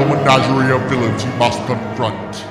menagerie of villains you must confront.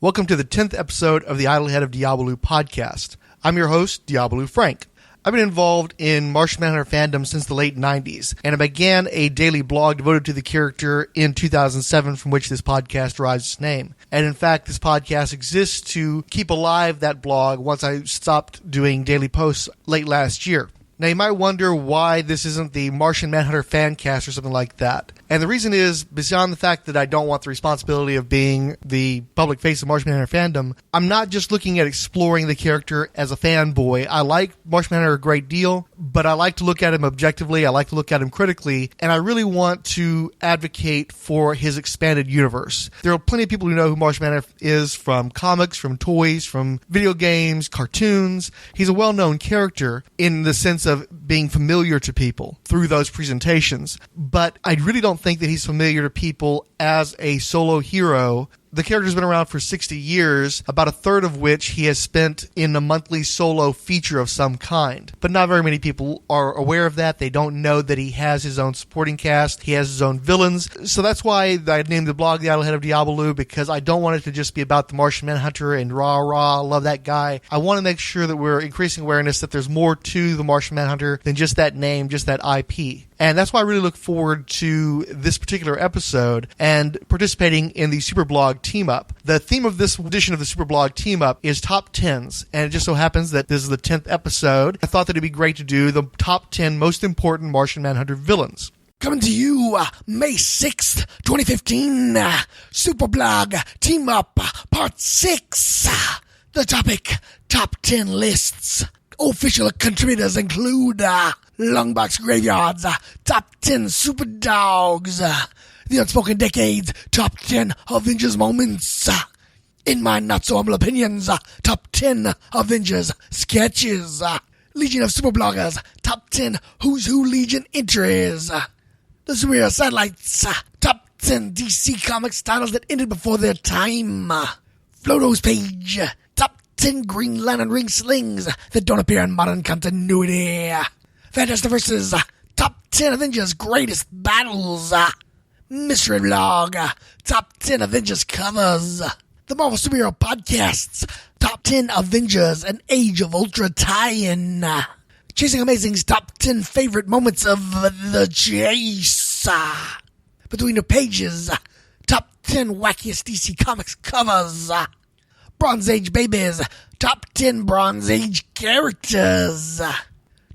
Welcome to the 10th episode of the Idlehead of Diabolu podcast. I'm your host, Diabolu Frank. I've been involved in Martian Manhunter fandom since the late 90s, and I began a daily blog devoted to the character in 2007, from which this podcast derives its name. And in fact, this podcast exists to keep alive that blog once I stopped doing daily posts late last year. Now, you might wonder why this isn't the Martian Manhunter fan cast or something like that. And the reason is, beyond the fact that I don't want the responsibility of being the public face of Martian Manhunter fandom, I'm not just looking at exploring the character as a fanboy. I like Martian Manhunter a great deal, but I like to look at him objectively, I like to look at him critically, and I really want to advocate for his expanded universe. There are plenty of people who know who Martian Manhunter is from comics, from toys, from video games, cartoons. He's a well-known character in the sense of being familiar to people through those presentations, but I really don't think that he's familiar to people as a solo hero. The character's been around for 60 years, about a third of which he has spent in a monthly solo feature of some kind. But not very many people are aware of that. They don't know that he has his own supporting cast. He has his own villains. So that's why I named the blog The Idlehead of Diabolu, because I don't want it to just be about the Martian Manhunter and rah, love that guy. I want to make sure that we're increasing awareness that there's more to the Martian Manhunter than just that name, just that IP. And that's why I really look forward to this particular episode and participating in the Superblog Team Up. The theme of this edition of the Superblog Team Up is top 10s, and it just so happens that this is the 10th episode. I thought that it'd be great to do the top 10 most important Martian Manhunter villains. Coming to you, May 6th, 2015, Superblog Team Up, Part 6. The topic, Top 10 Lists. Official contributors include Longbox Graveyards, Top 10 Super Dogs, The Unspoken Decades, Top 10 Avengers Moments, In My Not So Humble Opinions, Top 10 Avengers Sketches, Legion of Super Bloggers, Top 10 Who's Who Legion Entries, The Superhero Satellites, Top 10 DC Comics titles that ended before their time, Floto's Page, Top 10 Green Lantern ring slings that don't appear in modern continuity, Fantastiverse's Top 10 Avengers Greatest Battles, Mystery Vlog, Top 10 Avengers Covers, the Marvel Superhero Podcasts, Top 10 Avengers and Age of Ultra tie-in, Chasing Amazing's Top 10 Favorite Moments of the Chase, Between the Pages, Top 10 Wackiest DC Comics Covers, Bronze Age Babies, Top 10 Bronze Age Characters,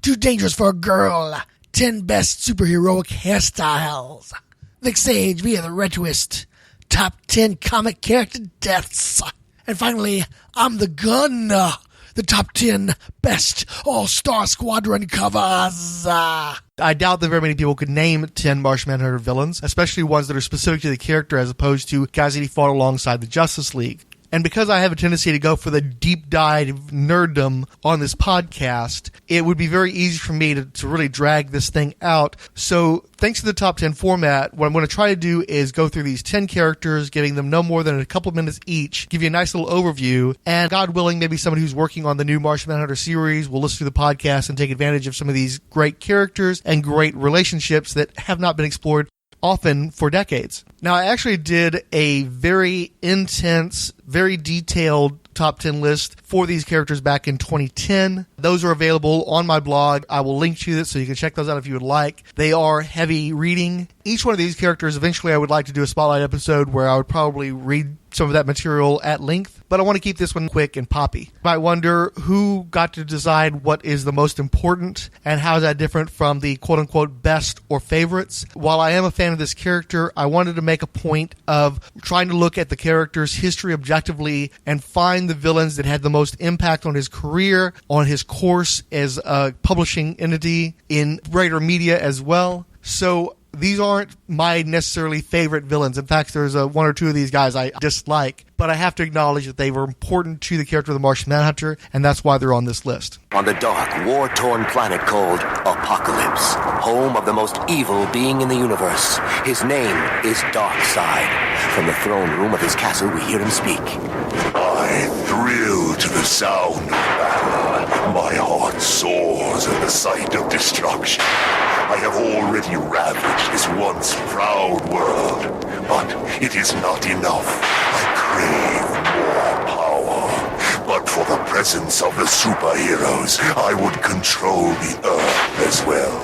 Too Dangerous for a Girl, 10 Best Superheroic Hairstyles, Vic Sage via the Retroist, Top 10 Comic Character Deaths, and finally, I'm the Gun, the Top 10 Best All-Star Squadron Covers. I doubt that very many people could name 10 Martian Manhunter villains, especially ones that are specific to the character as opposed to guys that he fought alongside the Justice League. And because I have a tendency to go for the deep dive nerddom on this podcast, it would be very easy for me to really drag this thing out. So thanks to the top 10 format, what I'm going to try to do is go through these 10 characters, giving them no more than a couple of minutes each, give you a nice little overview, and God willing, maybe somebody who's working on the new Martian Manhunter series will listen to the podcast and take advantage of some of these great characters and great relationships that have not been explored often for decades. Now, I actually did a very intense, very detailed top 10 list for these characters back in 2010. Those are available on my blog. I will link to it so you can check those out if you would like. They are heavy reading. Each one of these characters, eventually I would like to do a spotlight episode where I would probably read some of that material at length, but I want to keep this one quick and poppy. You might wonder who got to decide what is the most important and how is that different from the quote-unquote best or favorites. While I am a fan of this character, I wanted to make a point of trying to look at the character's history objectively and find the villains that had the most impact on his career, on his course as a publishing entity in greater media as well. So these aren't my necessarily favorite villains. In fact, there's one or two of these guys I dislike, but I have to acknowledge that they were important to the character of the Martian Manhunter, and that's why they're on this list. On the dark, war-torn planet called Apocalypse, home of the most evil being in the universe, his name is Darkseid. From the throne room of his castle, we hear him speak. I thrill to the sound of battle. My heart soars at the sight of destruction. I have already ravaged this once proud world. but it is not enough. I crave more power. But for the presence of the superheroes, I would control the Earth as well.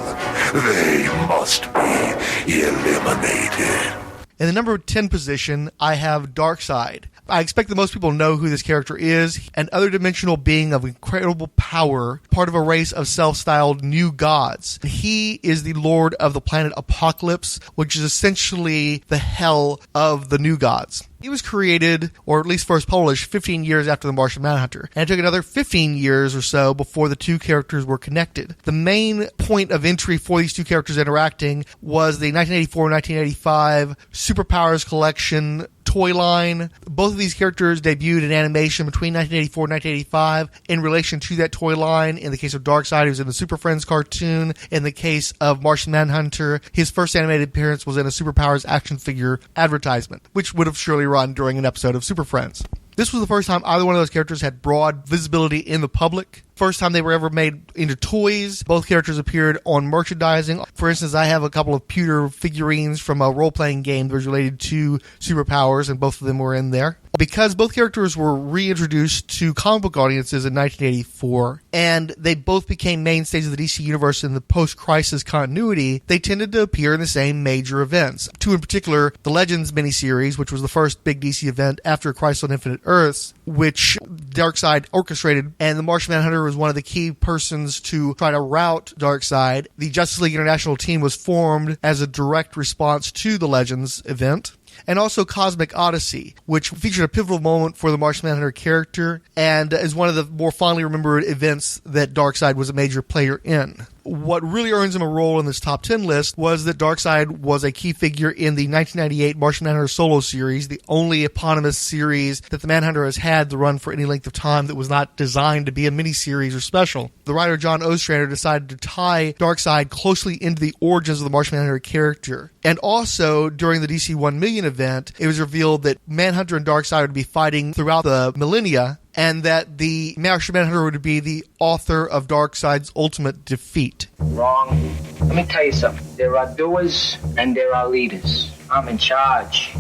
They must be eliminated. In the number 10 position, I have Darkseid. I expect that most people know who this character is, an other dimensional being of incredible power, part of a race of self-styled new gods. He is the lord of the planet Apocalypse, which is essentially the hell of the new gods. He was created, or at least first published, 15 years after the Martian Manhunter, and it took another 15 years or so before the two characters were connected. The main point of entry for these two characters interacting was the 1984-1985 Superpowers Collection toy line. Both of these characters debuted in animation between 1984 and 1985 in relation to that toy line. In the case of Darkseid, he was in the Super Friends cartoon. In the case of Martian Manhunter, his first animated appearance was in a Superpowers action figure advertisement, which would have surely run during an episode of Super Friends. This was the first time either one of those characters had broad visibility in the public. First time they were ever made into toys. Both characters appeared on merchandising. For instance, I have a couple of pewter figurines from a role-playing game that was related to superpowers, and both of them were in there. Because both characters were reintroduced to comic book audiences in 1984, and they both became mainstays of the DC Universe in the post-crisis continuity, they tended to appear in the same major events. Two in particular, the Legends miniseries, which was the first big DC event after Crisis on Infinite Earths, which Darkseid orchestrated, and the Martian Manhunter was one of the key persons to try to rout Darkseid. The Justice League International team was formed as a direct response to the Legends event. And also Cosmic Odyssey, which featured a pivotal moment for the Martian Manhunter character and is one of the more fondly remembered events that Darkseid was a major player in. What really earns him a role in this top 10 list was that Darkseid was a key figure in the 1998 Martian Manhunter solo series, the only eponymous series that the Manhunter has had to run for any length of time that was not designed to be a miniseries or special. The writer John Ostrander decided to tie Darkseid closely into the origins of the Martian Manhunter character. And also, during the DC 1 Million event, it was revealed that Manhunter and Darkseid would be fighting throughout the millennia, and that the Martian Manhunter would be the author of Darkseid's ultimate defeat. Wrong. Let me tell you something. There are doers and there are leaders. I'm in charge.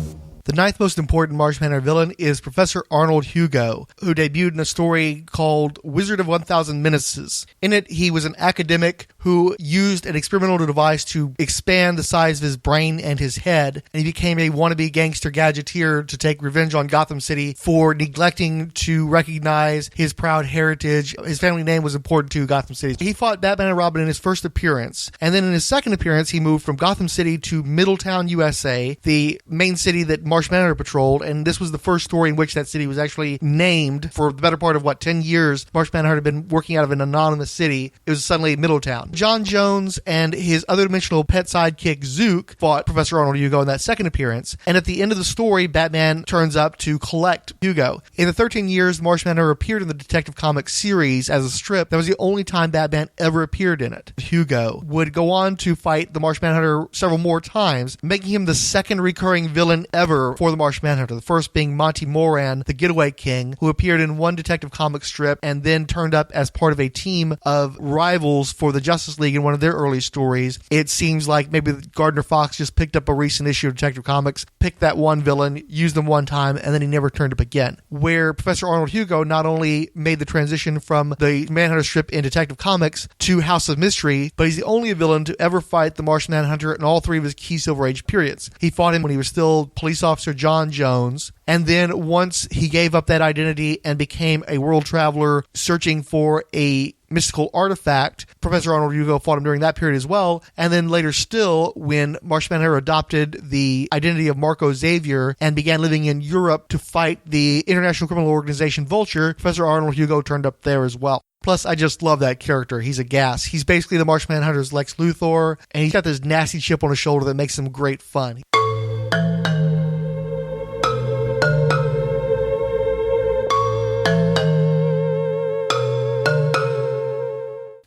The ninth most important Martian Manhunter villain is Professor Arnold Hugo, who debuted in a story called Wizard of 1000 Menaces. In it, he was an academic who used an experimental device to expand the size of his brain and his head, and he became a wannabe gangster gadgeteer to take revenge on Gotham City for neglecting to recognize his proud heritage. His family name was important to Gotham City. He fought Batman and Robin in his first appearance, and then in his second appearance, he moved from Gotham City to Middletown, USA, the main city that Martian Manhunter patrolled, and this was the first story in which that city was actually named. For the better part of, 10 years, Martian Manhunter had been working out of an anonymous city. It was suddenly Middletown. John Jones and his other dimensional pet sidekick, Zook, fought Professor Arnold Hugo in that second appearance, and at the end of the story, Batman turns up to collect Hugo. In the 13 years Martian Manhunter appeared in the Detective Comics series as a strip, that was the only time Batman ever appeared in it. Hugo would go on to fight the Martian Manhunter several more times, making him the second recurring villain ever for the Martian Manhunter, the first being Monty Moran, the Getaway King, who appeared in one Detective Comics strip and then turned up as part of a team of rivals for the Justice League in one of their early stories. It seems like maybe Gardner Fox just picked up a recent issue of Detective Comics, picked that one villain, used them one time, and then he never turned up again. Where Professor Arnold Hugo not only made the transition from the Manhunter strip in Detective Comics to House of Mystery, but he's the only villain to ever fight the Martian Manhunter in all three of his key Silver Age periods. He fought him when he was still police officer John Jones, and then once he gave up that identity and became a world traveler searching for a mystical artifact, Professor Arnold Hugo fought him during that period as well. And then later still, when Martian Manhunter adopted the identity of Marco Xavier and began living in Europe to fight the international criminal organization Vulture, Professor Arnold Hugo turned up there as well. Plus, I just love that character. He's a gas. He's basically the Martian Manhunter's Lex Luthor, and he's got this nasty chip on his shoulder that makes him great fun.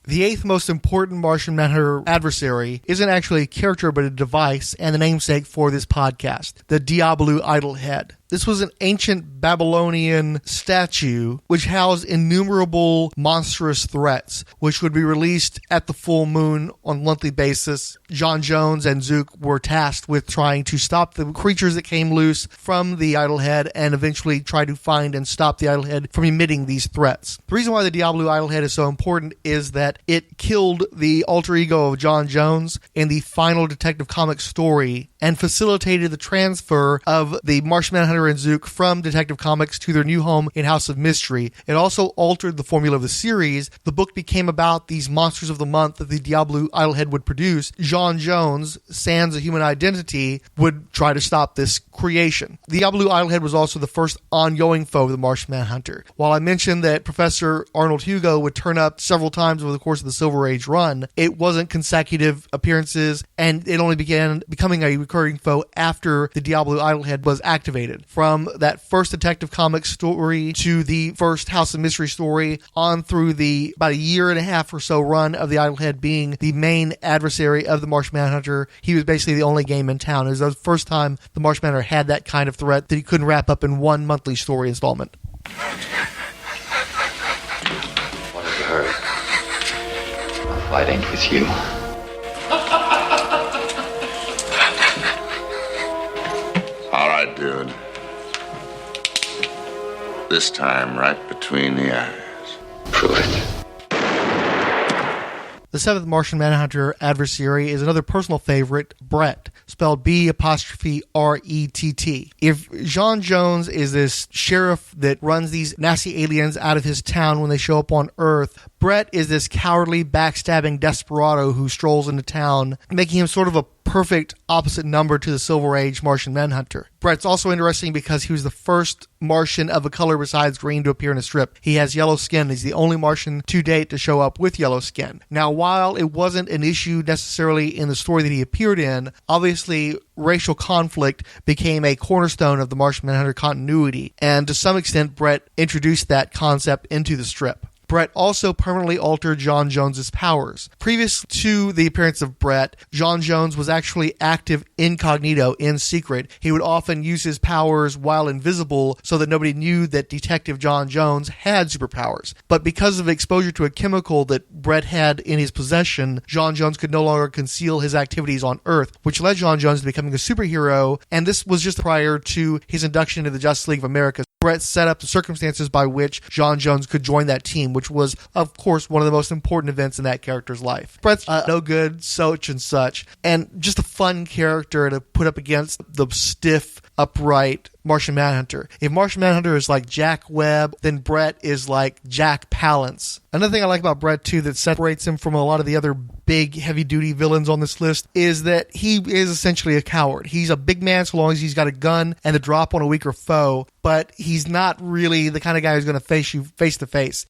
The eighth most important Martian Manhunter adversary isn't actually a character but a device and the namesake for this podcast, the Diabolu Idol Head. This was an ancient Babylonian statue which housed innumerable monstrous threats, which would be released at the full moon on a monthly basis. John Jones and Zook were tasked with trying to stop the creatures that came loose from the Idlehead and eventually try to find and stop the Idlehead from emitting these threats. The reason why the Diabolu Idlehead is so important is that it killed the alter ego of John Jones in the final Detective Comics story and facilitated the transfer of the Martian Manhunter and Zook from Detective Comics to their new home in House of Mystery. It also altered the formula of the series. The book became about these monsters of the month that the Diabolu Idlehead would produce. John Jones, sans a human identity, would try to stop this creation. The Diabolu Idlehead was also the first ongoing foe of the Martian Manhunter. While I mentioned that Professor Arnold Hugo would turn up several times over the course of the Silver Age run, it wasn't consecutive appearances, and it only began becoming a recurring foe after the Diabolu Idlehead was activated. From that first Detective Comics story to the first House of Mystery story on through the about a year and a half or so run of the Idlehead being the main adversary of the Martian Manhunter, he was basically the only game in town. It was the first time the Martian Manhunter had that kind of threat that he couldn't wrap up in one monthly story installment. What have you heard? A fight ain't with you. All right, dude. This time, right between the eyes. Prove it. The seventh Martian Manhunter adversary is another personal favorite, Brett, spelled B''RETT. If John Jones is this sheriff that runs these nasty aliens out of his town when they show up on Earth, Brett is this cowardly, backstabbing desperado who strolls into town, making him sort of a perfect opposite number to the Silver Age Martian Manhunter. Brett's also interesting because he was the first Martian of a color besides green to appear in a strip. He has yellow skin. He's the only Martian to date to show up with yellow skin. Now, while it wasn't an issue necessarily in the story that he appeared in, obviously racial conflict became a cornerstone of the Martian Manhunter continuity, and to some extent, Brett introduced that concept into the strip. Brett also permanently altered John Jones's powers. Previous to the appearance of Brett, John Jones was actually active incognito, in secret. He would often use his powers while invisible so that nobody knew that Detective John Jones had superpowers. But because of exposure to a chemical that Brett had in his possession, John Jones could no longer conceal his activities on Earth, which led John Jones to becoming a superhero, and this was just prior to his induction into the Justice League of America. Brett set up the circumstances by which John Jones could join that team, which was, of course, one of the most important events in that character's life. Brett's no good, such and such, and just a fun character to put up against the stiff, upright Martian Manhunter. If Martian Manhunter is like Jack Webb, then Brett is like Jack Palance. Another thing I like about Brett, too, that separates him from a lot of the other big, heavy-duty villains on this list is that he is essentially a coward. He's a big man so long as he's got a gun and a drop on a weaker foe, but he's not really the kind of guy who's going to face you face-to-face.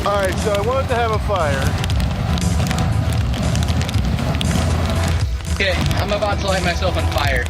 All right, so I wanted to have a fire. Okay, I'm about to light myself on fire.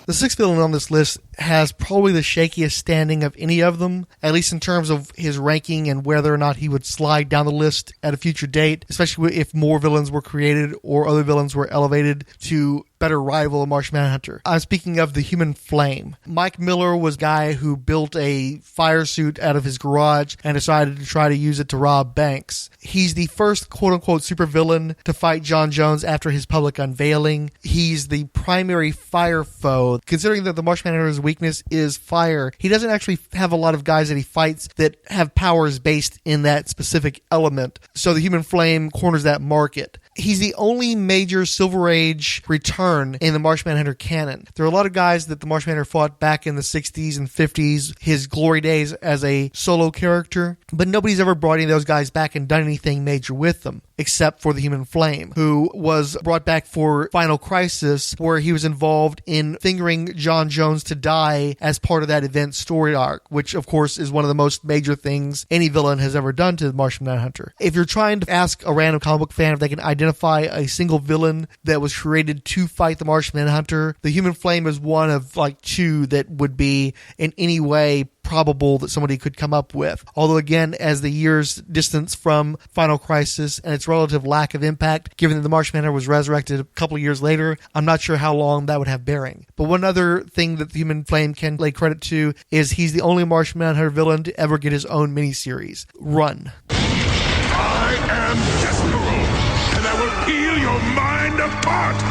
The sixth villain on this list has probably the shakiest standing of any of them, at least in terms of his ranking and whether or not he would slide down the list at a future date, especially if more villains were created or other villains were elevated to better rival the Martian Manhunter. I'm speaking of the Human Flame. Mike Miller was a guy who built a fire suit out of his garage and decided to try to use it to rob banks. He's the first quote-unquote supervillain to fight John Jones after his public unveiling. He's the primary fire foe. Considering that the Martian Manhunter's weakness is fire, he doesn't actually have a lot of guys that he fights that have powers based in that specific element. So the Human Flame corners that market. He's the only major Silver Age return in the Martian Manhunter canon. There are a lot of guys that the Martian Manhunter fought back in the 60s and 50s, his glory days as a solo character, but nobody's ever brought any of those guys back and done anything major with them, except for the Human Flame, who was brought back for Final Crisis, where he was involved in fingering John Jones to die as part of that event story arc, which, of course, is one of the most major things any villain has ever done to the Martian Manhunter. If you're trying to ask a random comic book fan if they can identify identify a single villain that was created to fight the Martian Manhunter. The Human Flame is one of like two that would be in any way probable that somebody could come up with. Although again, as the years distance from Final Crisis and its relative lack of impact, given that the Martian Manhunter was resurrected a couple of years later, I'm not sure how long that would have bearing. But one other thing that the Human Flame can lay credit to is he's the only Martian Manhunter villain to ever get his own miniseries run. I am Diabolu, and I will peel your mind apart.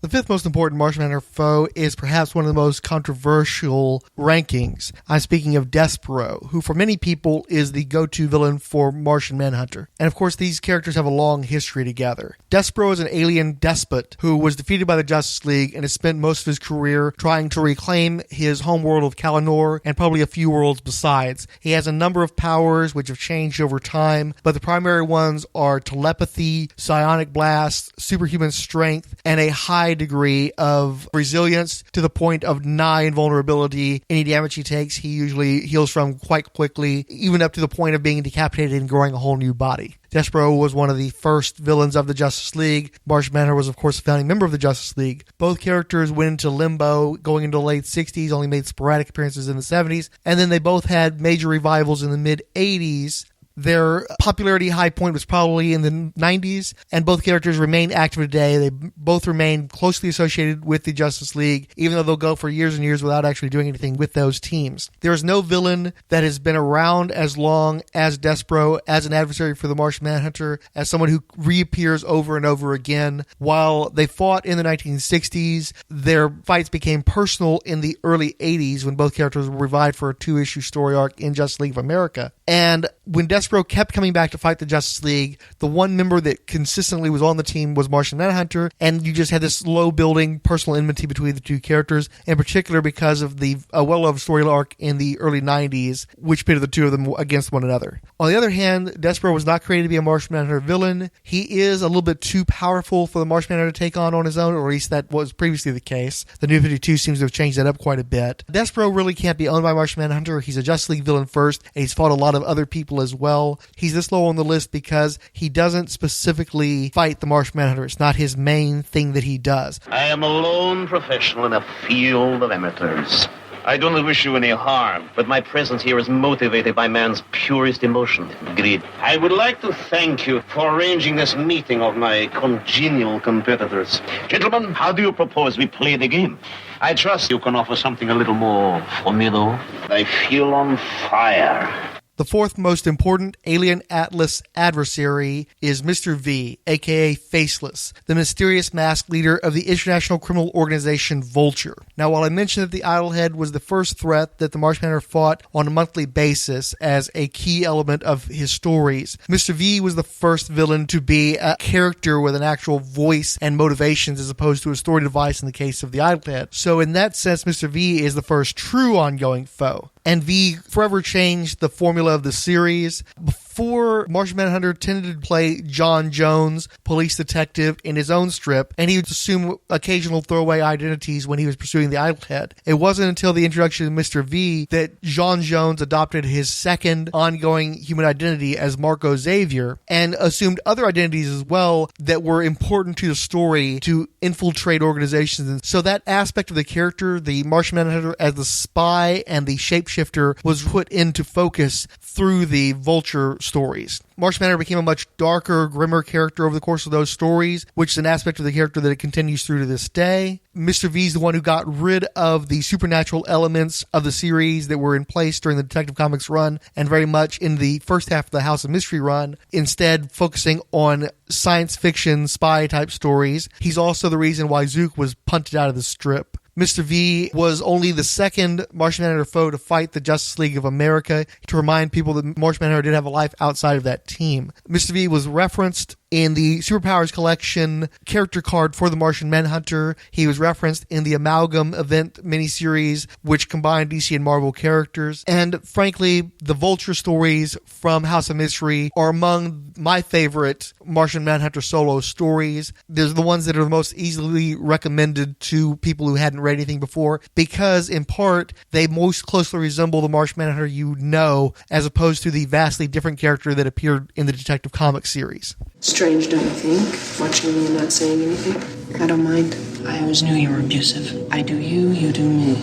The fifth most important Martian Manhunter foe is perhaps one of the most controversial rankings. I'm speaking of Despero, who for many people is the go-to villain for Martian Manhunter. And of course, these characters have a long history together. Despero is an alien despot who was defeated by the Justice League and has spent most of his career trying to reclaim his homeworld of Kalanor and probably a few worlds besides. He has a number of powers which have changed over time, but the primary ones are telepathy, psionic blast, superhuman strength, and a high degree of resilience to the point of nigh invulnerability. Any damage he takes, he usually heals from quite quickly, even up to the point of being decapitated and growing a whole new body. Despero was one of the first villains of the Justice League. Martian Manhunter was, of course, a founding member of the Justice League. Both characters went into limbo going into the late 60s, only made sporadic appearances in the 70s, and then they both had major revivals in the mid-80s. Their popularity high point was probably in the 90s, and both characters remain active today. They both remain closely associated with the Justice League, even though they'll go for years and years without actually doing anything with those teams. There is no villain that has been around as long as Despero as an adversary for the Martian Manhunter, as someone who reappears over and over again. While they fought in the 1960s, their fights became personal in the early 80s when both characters were revived for a 2-issue story arc in Justice League of America. And when Despero kept coming back to fight the Justice League, the one member that consistently was on the team was Martian Manhunter, and you just had this slow-building personal enmity between the two characters, in particular because of the well-loved story arc in the early 90s, which pitted the two of them against one another. On the other hand, Despero was not created to be a Martian Manhunter villain. He is a little bit too powerful for the Martian Manhunter to take on his own, or at least that was previously the case. The New 52 seems to have changed that up quite a bit. Despero really can't be owned by Martian Manhunter. He's a Justice League villain first, and he's fought a lot of other people as well. He's this low on the list because he doesn't specifically fight the Martian Manhunter. It's not his main thing that he does. I am a lone professional in a field of amateurs. I do not wish you any harm, but my presence here is motivated by man's purest emotion, greed. I would like to thank you for arranging this meeting of my congenial competitors. Gentlemen, how do you propose we play the game? I trust you can offer something a little more formidable. I feel on fire. The fourth most important Alien Atlas adversary is Mr. V, aka Faceless, the mysterious masked leader of the international criminal organization Vulture. Now, while I mentioned that the Idlehead was the first threat that the Martian Manhunter fought on a monthly basis as a key element of his stories, Mr. V was the first villain to be a character with an actual voice and motivations as opposed to a story device in the case of the Idlehead. So in that sense, Mr. V is the first true ongoing foe. And V forever changed the formula of the series. Before, Martian Manhunter tended to play John Jones, police detective, in his own strip, and he would assume occasional throwaway identities when he was pursuing the Idlehead. It wasn't until the introduction of Mr. V that John Jones adopted his second ongoing human identity as Marco Xavier, and assumed other identities as well that were important to the story to infiltrate organizations. And so that aspect of the character, the Martian Manhunter as the spy and the shapeshifter, was put into focus through the Vulture stories. Martian Manhunter became a much darker, grimmer character over the course of those stories, which is an aspect of the character that it continues through to this day. Mr. V is the one who got rid of the supernatural elements of the series that were in place during the Detective Comics run and very much in the first half of the House of Mystery run, instead focusing on science fiction, spy-type stories. He's also the reason why Zook was punted out of the strip. Mr. V was only the second Martian Manhunter foe to fight the Justice League of America, to remind people that Martian Manhunter did have a life outside of that team. Mr. V was referenced in the Superpowers Collection character card for the Martian Manhunter. He was referenced in the Amalgam event miniseries, which combined DC and Marvel characters. And frankly, the Vulture stories from House of Mystery are among my favorite Martian Manhunter solo stories. They're the ones that are the most easily recommended to people who hadn't read anything before, because in part, they most closely resemble the Martian Manhunter you know, as opposed to the vastly different character that appeared in the Detective Comics series. strange, don't you think? Watching me and not saying anything. I don't mind. I always knew you were abusive. I do you, you do me.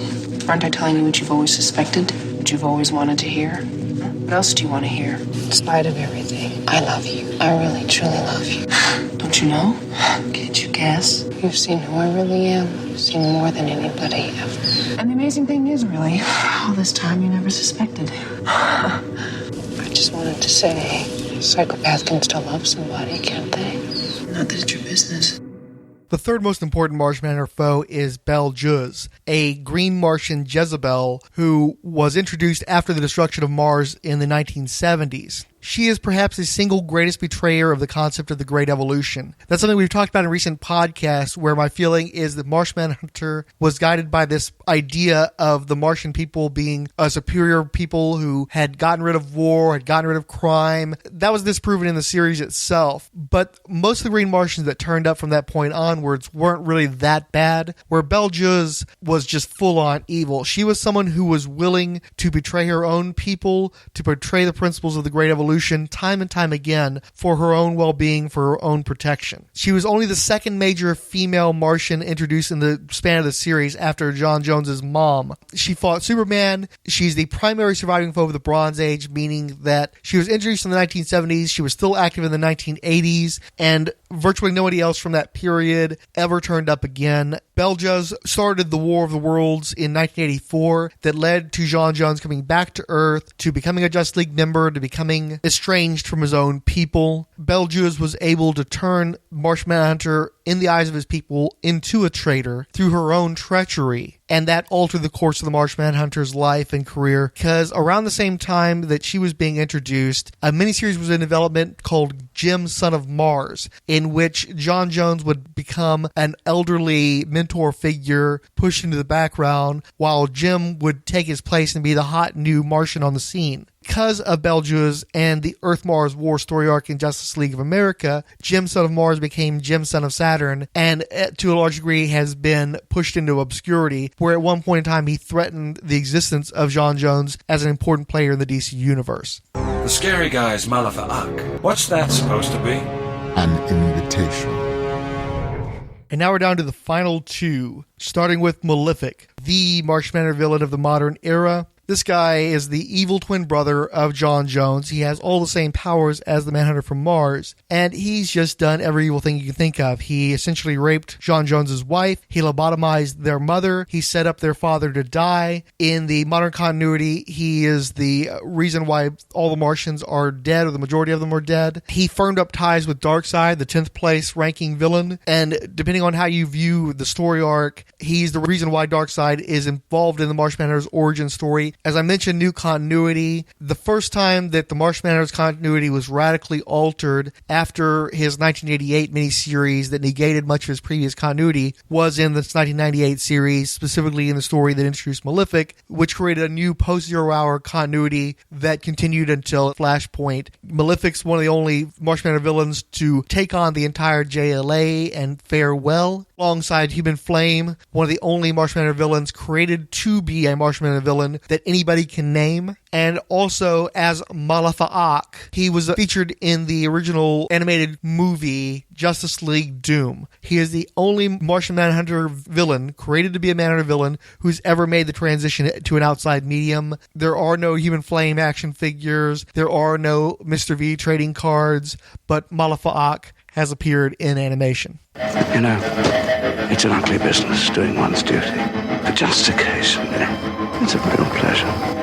Aren't I telling you what you've always suspected? What you've always wanted to hear? What else do you want to hear? In spite of everything, I love you. I really, truly love you. Don't you know? Can't you guess? You've seen who I really am. You've seen more than anybody ever. And the amazing thing is, really, all this time you never suspected. I just wanted to say, a psychopath can still love somebody, can't they? Not that it's your business. The third most important Martian Manhunter foe is Bel-Juz, a green Martian Jezebel who was introduced after the destruction of Mars in the 1970s. She is perhaps the single greatest betrayer of the concept of the Great Evolution. That's something we've talked about in recent podcasts, where my feeling is that Martian Manhunter was guided by this idea of the Martian people being a superior people who had gotten rid of war, had gotten rid of crime. That was disproven in the series itself. But most of the green Martians that turned up from that point onwards weren't really that bad, where Bel-Juz was just full-on evil. She was someone who was willing to betray her own people, to betray the principles of the Great Evolution time and time again for her own well-being, for her own protection. She was only the second major female Martian introduced in the span of the series after John Jones's mom. She fought Superman. She's the primary surviving foe of the Bronze Age, meaning that she was introduced in the 1970s, she was still active in the 1980s, and virtually nobody else from that period ever turned up again. Bel-Juz started the War of the Worlds in 1984 that led to John Jones coming back to Earth, to becoming a Justice League member, to becoming estranged from his own people. Bel-Juz was able to turn Martian Manhunter, in the eyes of his people, into a traitor through her own treachery. And that altered the course of the Martian Manhunter's life and career, because around the same time that she was being introduced, a miniseries was in development called Jim, Son of Mars, in which John Jones would become an elderly mentor figure pushed into the background, while Jim would take his place and be the hot new Martian on the scene. Because of Bel-Juz and the Earth-Mars War story arc in Justice League of America, Jim, Son of Mars became Jim, Son of Saturn, and to a large degree has been pushed into obscurity, where at one point in time he threatened the existence of John Jones as an important player in the DC universe. The scary guy's Malafa'ak. What's that supposed to be? An invitation. And now we're down to the final two, starting with Malefic, the Martian Manhunter villain of the modern era. This guy is the evil twin brother of John Jones. He has all the same powers as the Manhunter from Mars, and he's just done every evil thing you can think of. He essentially raped John Jones's wife. He lobotomized their mother. He set up their father to die. In the modern continuity, he is the reason why all the Martians are dead, or the majority of them are dead. He firmed up ties with Darkseid, the 10th place ranking villain, and depending on how you view the story arc, he's the reason why Darkseid is involved in the Martian Manhunter's origin story. As I mentioned, new continuity. The first time that the Martian Manhunter's continuity was radically altered after his 1988 miniseries that negated much of his previous continuity was in this 1998 series, specifically in the story that introduced Malefic, which created a new post-Zero Hour continuity that continued until Flashpoint. Malefic's one of the only Martian Manhunter villains to take on the entire JLA and fare well, alongside Human Flame, one of the only Martian Manhunter villains created to be a Martian Manhunter villain that anybody can name. And also as Malafa'ak, he was featured in the original animated movie Justice League Doom. He is the only Martian Manhunter villain created to be a Manhunter villain who's ever made the transition to an outside medium. There are no Human Flame action figures. There are no Mr. V trading cards, but Malafa'ak has appeared in animation. You know, it's an ugly business doing one's duty, but just occasionally, it's a real pleasure.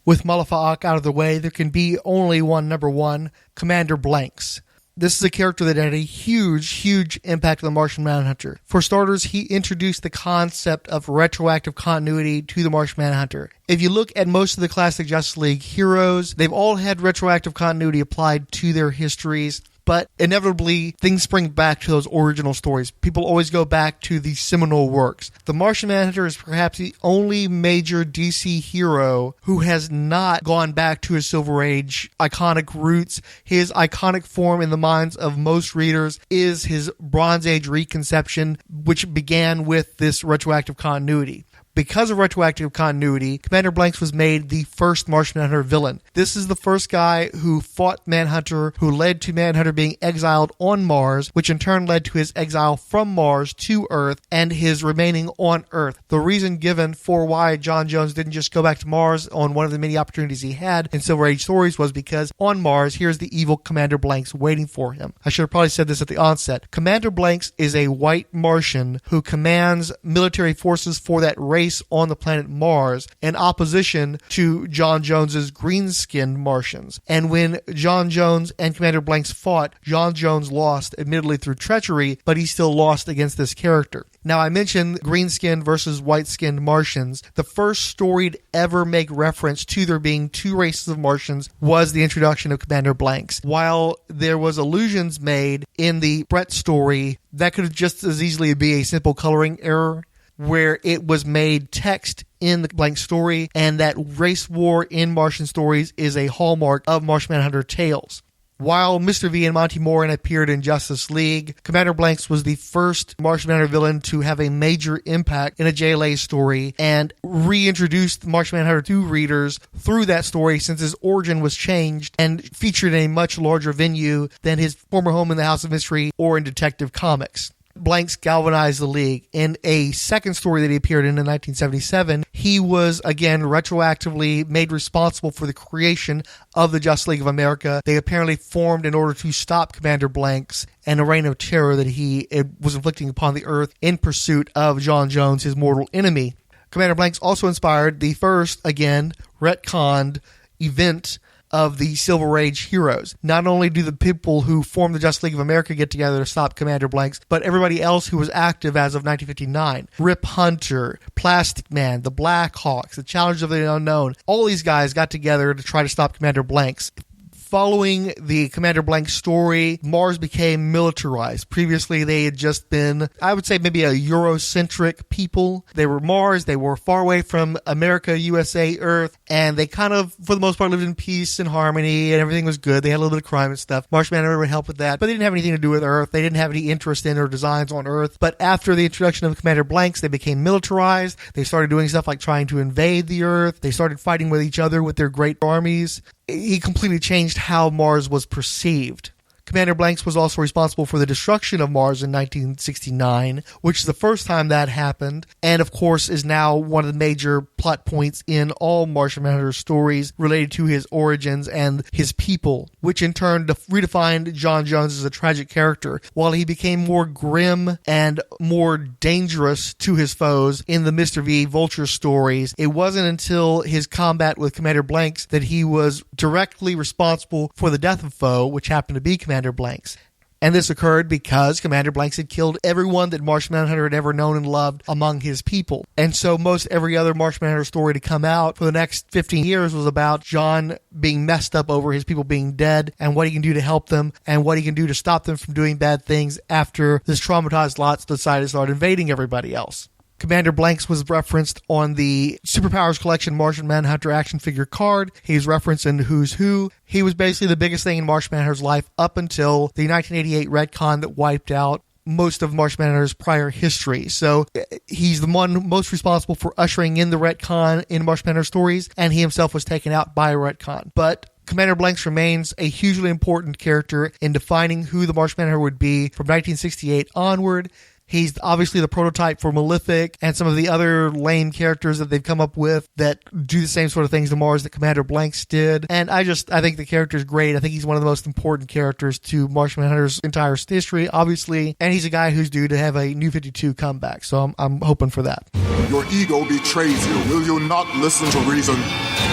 With Malafa'ak out of the way, there can be only one number one, Commander Blanks. This is a character that had a huge impact on the Martian Manhunter. For starters, he introduced the concept of retroactive continuity to the Martian Manhunter. If you look at most of the classic Justice League heroes, they've all had retroactive continuity applied to their histories. But inevitably, things spring back to those original stories. People always go back to the seminal works. The Martian Manhunter is perhaps the only major DC hero who has not gone back to his Silver Age iconic roots. His iconic form in the minds of most readers is his Bronze Age reconception, which began with this retroactive continuity. Because of retroactive continuity, Commander Blanks was made the first Martian Manhunter villain. This is the first guy who fought Manhunter, who led to Manhunter being exiled on Mars, which in turn led to his exile from Mars to Earth and his remaining on Earth. The reason given for why John Jones didn't just go back to Mars on one of the many opportunities he had in Silver Age stories was because on Mars, here's the evil Commander Blanks waiting for him. I should have probably said this at the onset. Commander Blanks is a white Martian who commands military forces for that race on the planet Mars in opposition to John Jones's green-skinned Martians. And when John Jones and Commander Blanks fought, John Jones lost, admittedly through treachery, but he still lost against this character. Now, I mentioned green-skinned versus white-skinned Martians. The first story to ever make reference to there being two races of Martians was the introduction of Commander Blanks. While there was allusions made in the Brett story, that could just as easily be a simple coloring error, where it was made text in the Blank story, and that race war in Martian stories is a hallmark of Martian Manhunter tales. While Mr. V and Monty Moran appeared in Justice League, Commander Blanks was the first Martian Manhunter villain to have a major impact in a JLA story and reintroduced Martian Manhunter to readers through that story, since his origin was changed and featured in a much larger venue than his former home in the House of Mystery or in Detective Comics. Blanks galvanized the League. In a second story that he appeared in 1977, he was again retroactively made responsible for the creation of the Justice League of America. They apparently formed in order to stop Commander Blanks and a reign of terror that he was inflicting upon the Earth in pursuit of John Jones, his mortal enemy. Commander Blanks also inspired the first, again, retconned event of the Silver Age heroes. Not only do the people who formed the Justice League of America get together to stop Commander Blanks, but everybody else who was active as of 1959. Rip Hunter, Plastic Man, the Black Hawks, the Challengers of the Unknown, all these guys got together to try to stop Commander Blanks. Following the Commander Blanks story, Mars became militarized. Previously, they had just been, I would say, maybe a Eurocentric people. They were Mars, they were far away from America, USA, Earth, and they kind of, for the most part, lived in peace and harmony, and everything was good. They had a little bit of crime and stuff. Martian Manhunter would help with that, but they didn't have anything to do with Earth. They didn't have any interest in or designs on Earth. But after the introduction of Commander Blanks, they became militarized. They started doing stuff like trying to invade the Earth. They started fighting with each other with their great armies. He completely changed how Mars was perceived. Commander Blanks was also responsible for the destruction of Mars in 1969, which is the first time that happened, and of course is now one of the major plot points in all Martian Manhunter stories related to his origins and his people, which in turn redefined John Jones as a tragic character. While he became more grim and more dangerous to his foes in the Mr. V Vulture stories, it wasn't until his combat with Commander Blanks that he was directly responsible for the death of foe, which happened to be Commander Blanks. And this occurred because Commander Blanks had killed everyone that Martian Manhunter had ever known and loved among his people. And so most every other Martian Manhunter story to come out for the next 15 years was about John being messed up over his people being dead and what he can do to help them and what he can do to stop them from doing bad things after this traumatized lots decided to start invading everybody else. Commander Blanks was referenced on the Superpowers Collection Martian Manhunter action figure card. He's referenced in Who's Who. He was basically the biggest thing in Martian Manhunter's life up until the 1988 retcon that wiped out most of Martian Manhunter's prior history. So he's the one most responsible for ushering in the retcon in Martian Manhunter stories, and he himself was taken out by a retcon. But Commander Blanks remains a hugely important character in defining who the Martian Manhunter would be from 1968 onward. He's obviously the prototype for Malefic and some of the other lame characters that they've come up with that do the same sort of things to Mars that Commander Blanks did. And I think the character's great. I think he's one of the most important characters to Martian Manhunter's entire history, obviously. And he's a guy who's due to have a New 52 comeback. So I'm hoping for that. Your ego betrays you. Will you not listen to reason?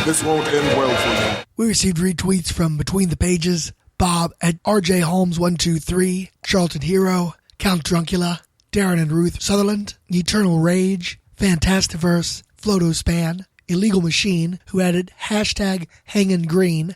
This won't end well for you. We received retweets from Between the Pages, Bob at RJ Holmes123, Charlton Hero, Count Druncula, Darren and Ruth Sutherland, Eternal Rage, Fantastiverse, Flotospan, Illegal Machine, who added #Hangin' Green,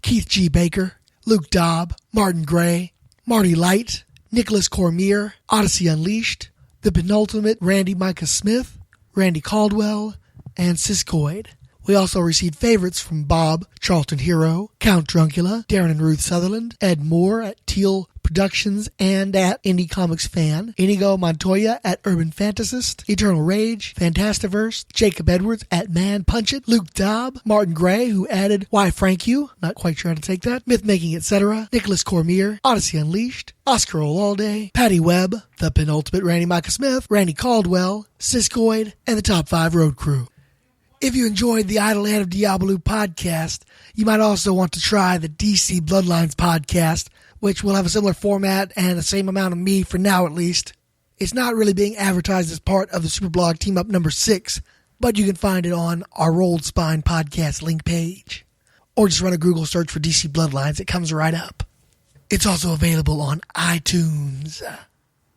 Keith G. Baker, Luke Dobb, Martin Gray, Marty Light, Nicholas Cormier, Odyssey Unleashed, The Penultimate Randy Micah Smith, Randy Caldwell, and Siskoid. We also received favorites from Bob, Charlton Hero, Count Druncula, Darren and Ruth Sutherland, Ed Moore at Teal Productions and at Indie Comics Fan, Inigo Montoya at Urban Fantasist, Eternal Rage, Fantastiverse, Jacob Edwards at Man Punch It, Luke Dobb, Martin Gray, who added Why Frank You, not quite sure how to take that, Myth Making, etc., Nicholas Cormier, Odyssey Unleashed, Oscar Olalde, Patty Webb, The Penultimate Randy Micah Smith, Randy Caldwell, Siskoid, and the Top 5 Road Crew. If you enjoyed the Idlehead of Diabolu podcast, you might also want to try the DC Bloodlines podcast, which will have a similar format and the same amount of me for now at least. It's not really being advertised as part of the Superblog Team Up number 6, but you can find it on our Rolled Spine podcast link page. Or just run a Google search for DC Bloodlines, it comes right up. It's also available on iTunes.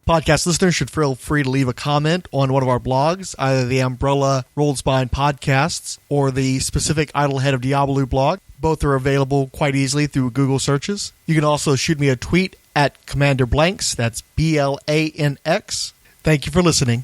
Podcast listeners should feel free to leave a comment on one of our blogs, either the Umbrella Rolled Spine podcasts or the specific Idlehead of Diabolu blog. Both are available quite easily through Google searches. You can also shoot me a tweet at Commander Blanks, that's BLANX. Thank you for listening.